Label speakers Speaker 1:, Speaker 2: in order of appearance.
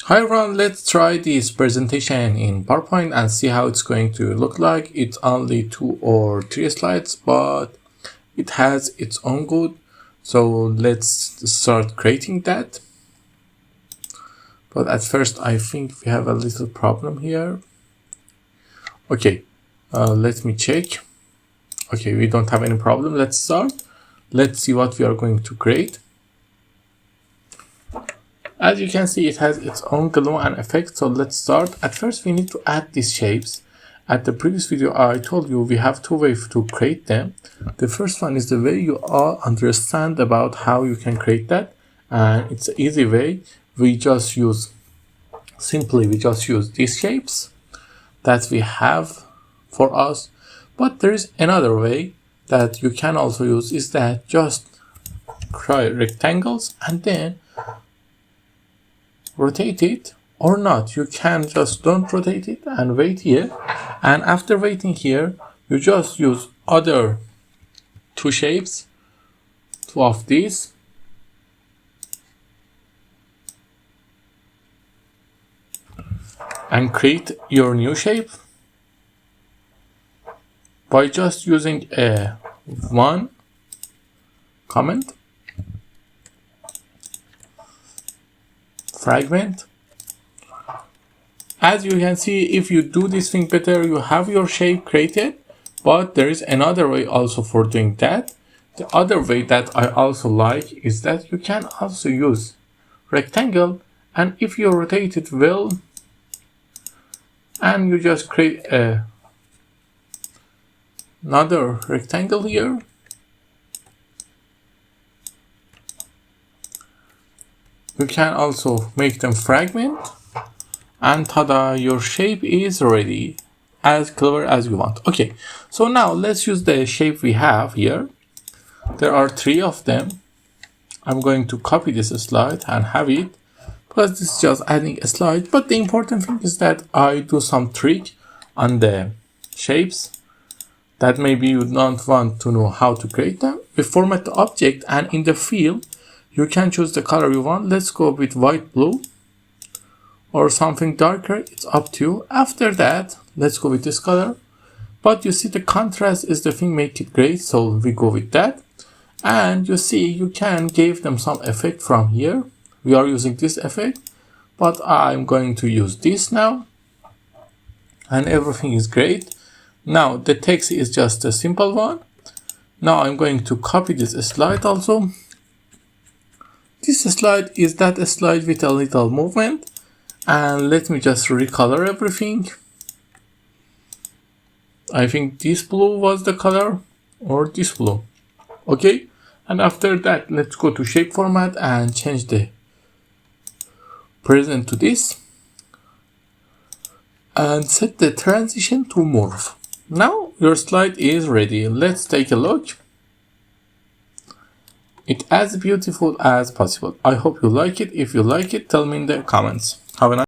Speaker 1: Hi everyone, let's try this presentation in PowerPoint and see how it's going to look like. It's only 2 or 3 slides, but it has its own good. So let's start creating that. But at first, I think we have a little problem here. Okay, let me check. Okay, we don't have any problem. Let's start. Let's see what we are going to create. As you can see, it has its own glue and effect. So let's start. At first, we need to add these shapes. At the previous video, I told you we have 2 ways to create them. The first one is the way you all understand about how you can create that. And it's an easy way. We just use these shapes that we have for us. But there is another way that you can also use, is that just create rectangles and then rotate it, or not. You can just don't rotate it and wait here. And after waiting here, you just use other 2 shapes, 2 of these. And create your new shape by just using a 1 comment, fragment. As you can see, if you do this thing better, you have your shape created, but there is another way also for doing that. The other way that I also like is that you can also use rectangle, and if you rotate it well and you just create another rectangle here, you can also make them fragment, and tada, your shape is ready, as clever as you want. Okay, so now let's use the shape we have here. There are 3 of them. I'm going to copy this slide and have it, because this is just adding a slide. But the important thing is that I do some trick on the shapes that maybe you don't want to know how to create them. We format the object, and in the field, you can choose the color you want. Let's go with white blue or something darker. It's up to you. After that, let's go with this color. But you see the contrast is the thing make it great. So we go with that. And you see you can give them some effect from here. We are using this effect, but I'm going to use this now. And everything is great. Now the text is just a simple one. Now I'm going to copy this slide also. This slide is that slide with a little movement, and let me just recolor everything. I think this blue was the color, or this blue. Okay, and after that, let's go to shape format and change the present to this, and set the transition to morph. Now your slide is ready. Let's take a look. It's as beautiful as possible. I hope you like it. If you like it, tell me in the comments. Have a nice